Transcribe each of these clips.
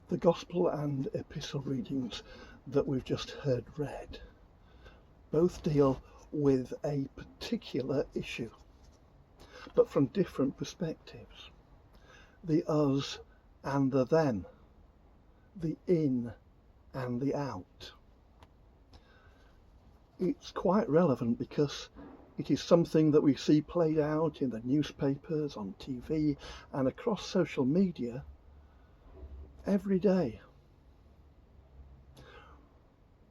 The Gospel and Epistle readings that we've just heard read both deal with a particular issue, but from different perspectives. The us and the them, the in and the out. It's quite relevant because it is something that we see played out in the newspapers, on TV, and across social media every day.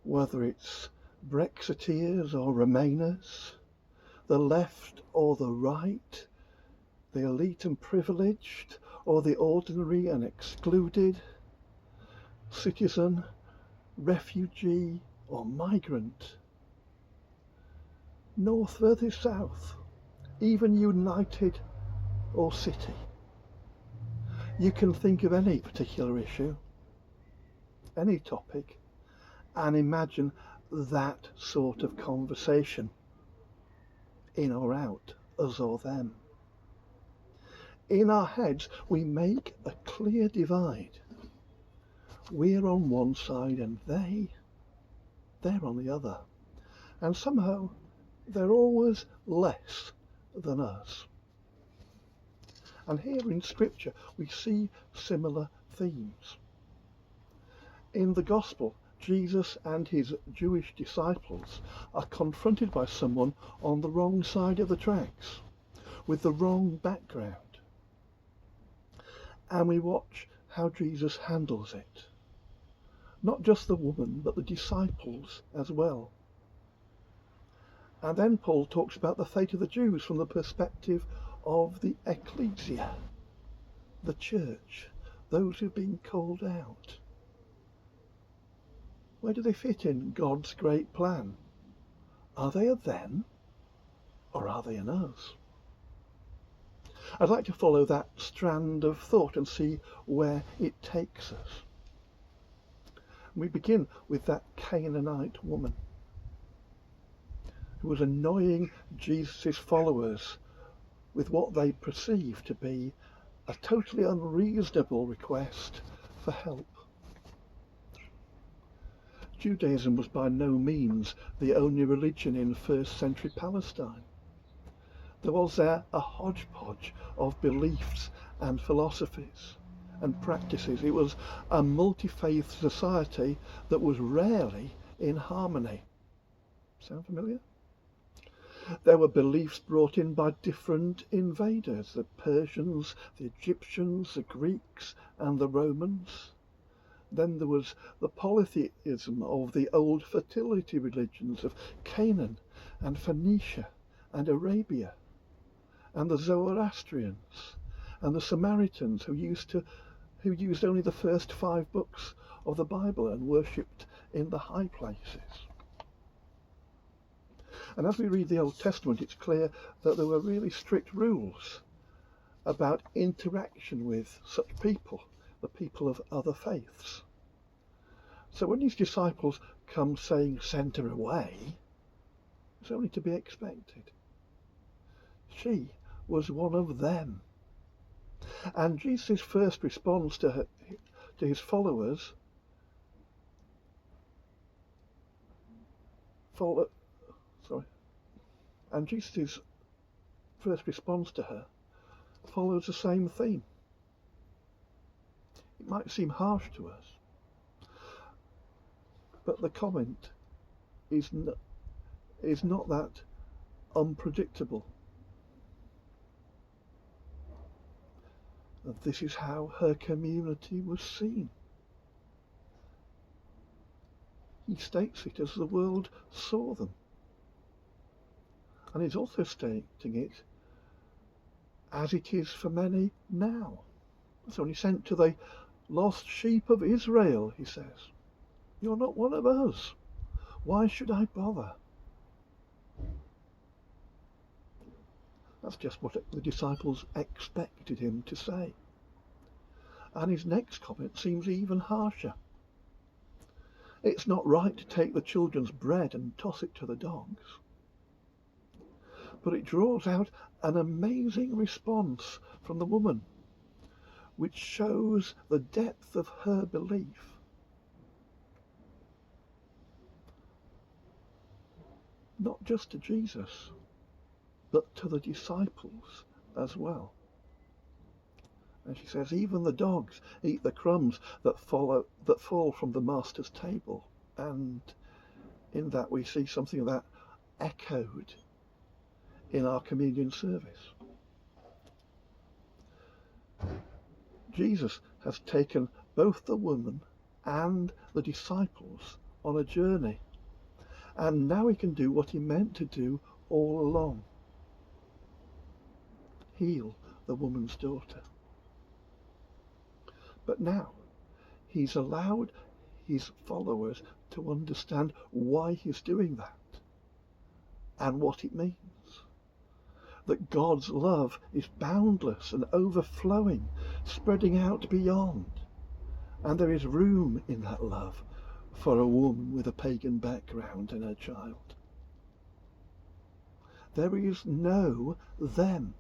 Whether it's Brexiteers or Remainers, the left or the right, the elite and privileged or the ordinary and excluded, citizen, refugee or migrant, north versus south, even united or city. You can think of any particular issue, any topic, and imagine that sort of conversation, in or out, us or them. In our heads, we make a clear divide. We're on one side and they're on the other. And somehow, they're always less than us. And here in Scripture, we see similar themes. In the Gospel, Jesus and his Jewish disciples are confronted by someone on the wrong side of the tracks, with the wrong background. And we watch how Jesus handles it. Not just the woman, but the disciples as well. And then Paul talks about the fate of the Jews from the perspective of the ecclesia, the church, those who've been called out. Where do they fit in God's great plan? Are they a them, or are they an us? I'd like to follow that strand of thought and see where it takes us. We begin with that Canaanite woman who was annoying Jesus' followers with what they perceived to be a totally unreasonable request for help. Judaism was by no means the only religion in first century Palestine. There was there a hodgepodge of beliefs and philosophies and practices. It was a multi-faith society that was rarely in harmony. Sound familiar? There were beliefs brought in by different invaders, the Persians, the Egyptians, the Greeks, and the Romans. Then there was the polytheism of the old fertility religions of Canaan and Phoenicia and Arabia, and the Zoroastrians and the Samaritans who used only the first 5 books of the Bible and worshipped in the high places. And as we read the Old Testament, it's clear that there were really strict rules about interaction with such people, the people of other faiths. So when his disciples come saying, "Send her away," it's only to be expected. She was one of them. And Jesus' first response to his followers And Jesus' first response to her follows the same theme. It might seem harsh to us, but the comment is not that unpredictable. And this is how her community was seen. He states it as the world saw them. And he's also stating it as it is for many now. It's only sent to the lost sheep of Israel, he says. You're not one of us. Why should I bother? That's just what the disciples expected him to say. And his next comment seems even harsher. It's not right to take the children's bread and toss it to the dogs. But it draws out an amazing response from the woman, which shows the depth of her belief. Not just to Jesus, but to the disciples as well. And she says, even the dogs eat the crumbs that fall from the master's table. And in that we see something of that echoed in our communion service. Jesus has taken both the woman and the disciples on a journey, and now he can do what he meant to do all along: heal the woman's daughter. But now he's allowed his followers to understand why he's doing that and what it means. That God's love is boundless and overflowing, spreading out beyond. And there is room in that love for a woman with a pagan background and her child. There is no them.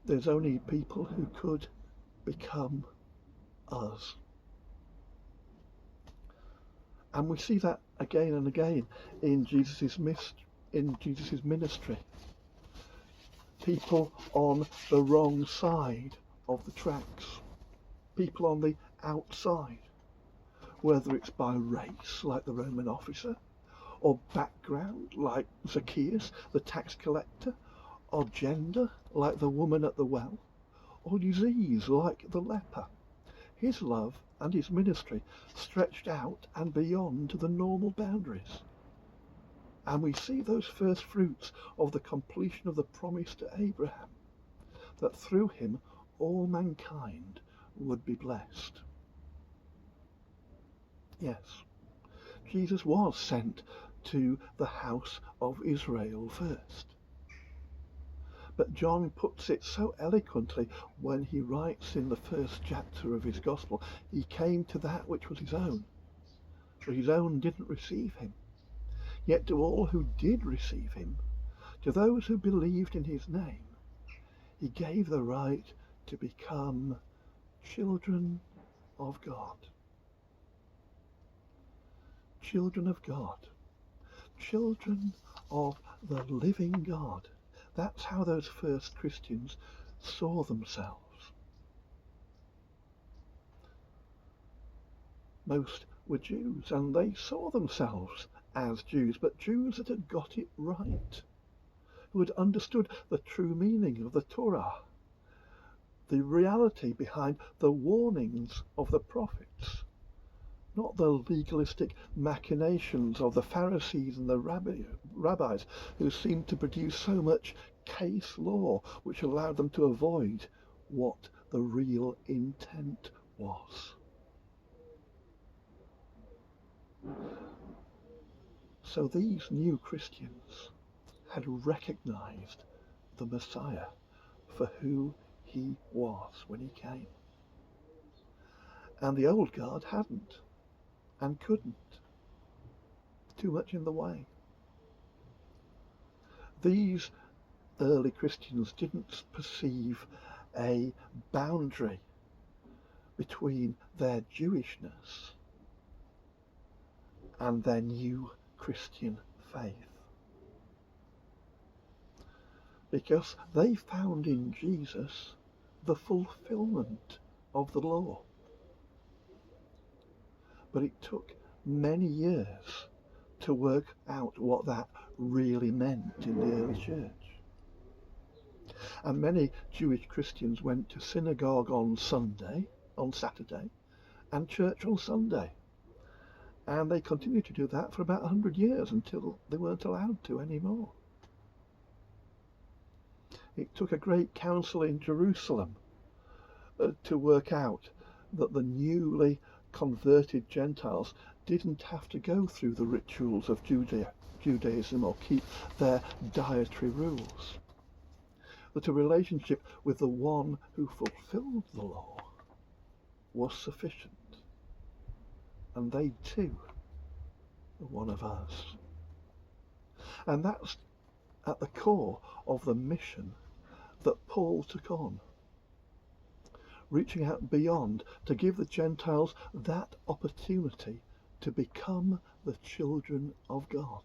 There's only people who could become us. And we see that again and again in Jesus' ministry. People on the wrong side of the tracks. People on the outside. Whether it's by race, like the Roman officer, or background, like Zacchaeus, the tax collector, or gender, like the woman at the well, or disease, like the leper. His love and his ministry stretched out and beyond the normal boundaries. And we see those first fruits of the completion of the promise to Abraham, that through him all mankind would be blessed. Yes, Jesus was sent to the house of Israel first. But John puts it so eloquently when he writes in the first chapter of his gospel, he came to that which was his own, but his own didn't receive him. Yet to all who did receive him, to those who believed in his name, he gave the right to become children of God. Children of God. Children of the living God. That's how those first Christians saw themselves. Most were Jews, and they saw themselves as Jews, but Jews that had got it right, who had understood the true meaning of the Torah, the reality behind the warnings of the prophets, not the legalistic machinations of the Pharisees and the rabbis who seemed to produce so much case law which allowed them to avoid what the real intent was. So these new Christians had recognized the Messiah for who he was when he came. And the old guard hadn't and couldn't. Too much in the way. These early Christians didn't perceive a boundary between their Jewishness and their new Christian faith, because they found in Jesus the fulfillment of the law. But it took many years to work out what that really meant in the early church. And many Jewish Christians went to synagogue on Saturday, and church on Sunday. And they continued to do that for about 100 years until they weren't allowed to anymore. It took a great council in Jerusalem to work out that the newly converted Gentiles didn't have to go through the rituals of Judaism or keep their dietary rules. That a relationship with the one who fulfilled the law was sufficient. And they too are one of us. And that's at the core of the mission that Paul took on reaching out beyond to give the Gentiles that opportunity to become the children of God.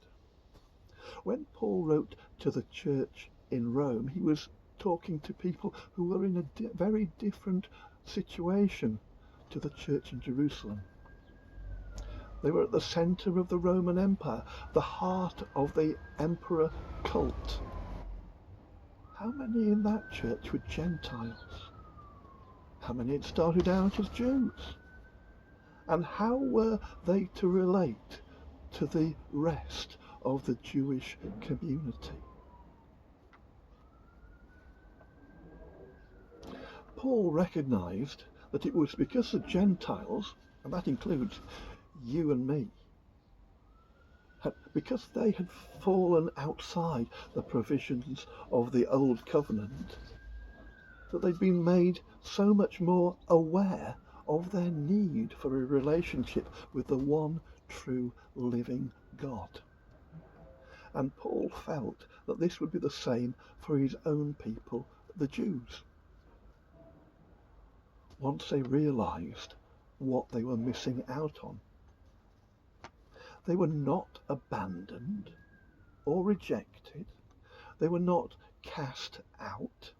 When Paul wrote to the church in Rome, he was talking to people who were in a very different situation to the church in Jerusalem. They were at the centre of the Roman Empire, the heart of the emperor cult. How many in that church were Gentiles? How many had started out as Jews? And how were they to relate to the rest of the Jewish community? Paul recognised that it was because the Gentiles, and that includes you and me, because they had fallen outside the provisions of the Old Covenant, that they'd been made so much more aware of their need for a relationship with the one true living God. And Paul felt that this would be the same for his own people, the Jews, once they realised what they were missing out on. They were not abandoned or rejected. They were not cast out,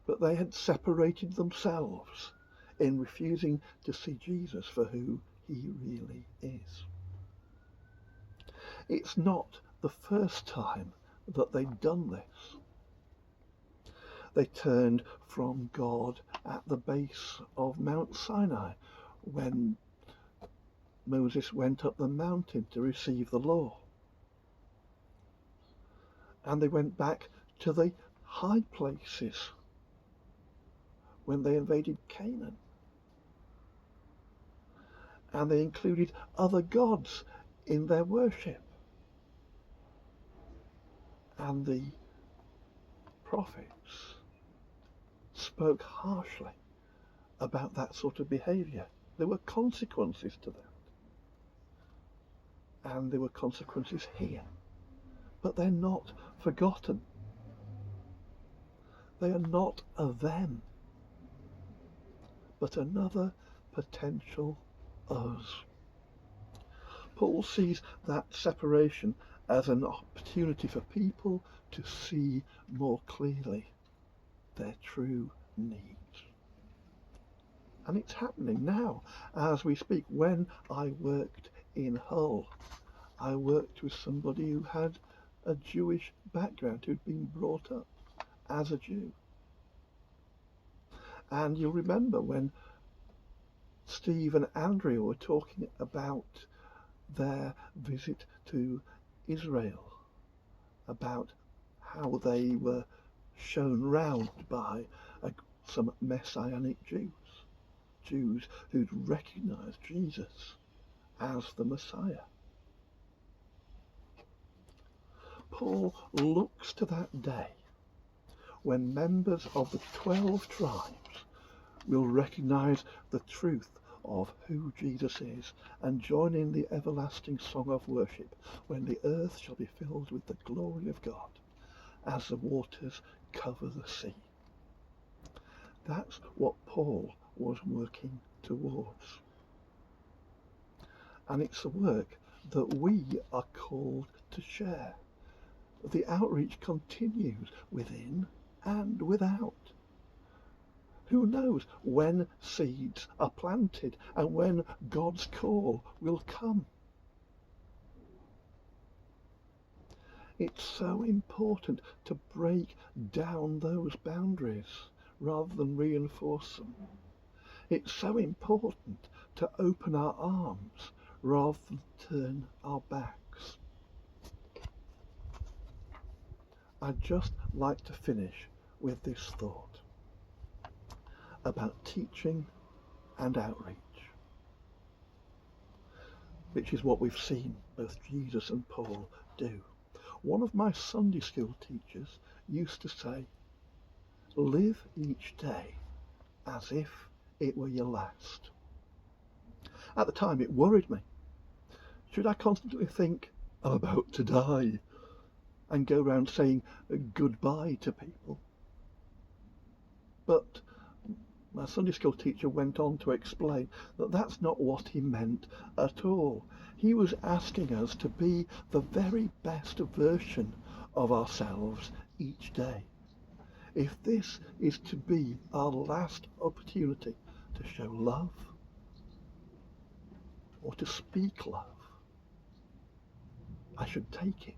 but they had separated themselves in refusing to see Jesus for who he really is. It's not the first time that they'd done this. They turned from God at the base of Mount Sinai when Moses went up the mountain to receive the law. And they went back to the high places when they invaded Canaan. And they included other gods in their worship. And the prophets spoke harshly about that sort of behaviour. There were consequences to that. And there were consequences here. But they're not forgotten. They are not a them, but another potential us. Paul sees that separation as an opportunity for people to see more clearly their true needs. And it's happening now as we speak. When I worked in Hull, I worked with somebody who had a Jewish background, who'd been brought up as a Jew. And you'll remember when Steve and Andrea were talking about their visit to Israel, about how they were shown round by some Messianic Jews who'd recognised Jesus as the Messiah. Paul looks to that day when members of the 12 tribes will recognise the truth of who Jesus is and join in the everlasting song of worship when the earth shall be filled with the glory of God as the waters cover the sea. That's what Paul was working towards. And it's a work that we are called to share. The outreach continues within and without. Who knows when seeds are planted and when God's call will come? It's so important to break down those boundaries rather than reinforce them. It's so important to open our arms rather than turn our backs. I'd just like to finish with this thought about teaching and outreach, which is what we've seen both Jesus and Paul do. One of my Sunday school teachers used to say, live each day as if it were your last. At the time it worried me. Should I constantly think, I'm about to die, and go around saying goodbye to people? But My Sunday school teacher went on to explain that that's not what he meant at all. He was asking us to be the very best version of ourselves each day. If this is to be our last opportunity to show love or to speak love, I should take it.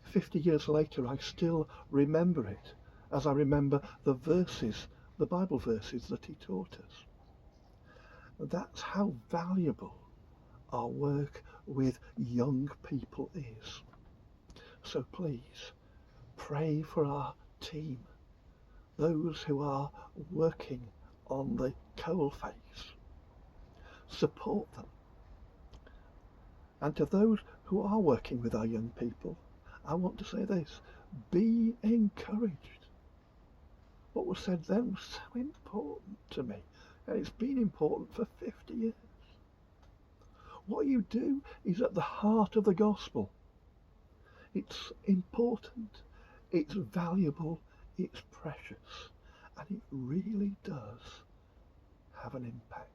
50 years later, I still remember it, as I remember the verses, the Bible verses that he taught us. That's how valuable our work with young people is. So please, pray for our team, those who are working on the coalface. Support them. And to those who are working with our young people, I want to say this: be encouraged. What was said then was so important to me, and it's been important for 50 years. What you do is at the heart of the gospel. It's important, it's valuable, it's precious, and it really does have an impact.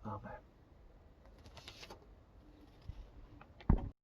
Amen.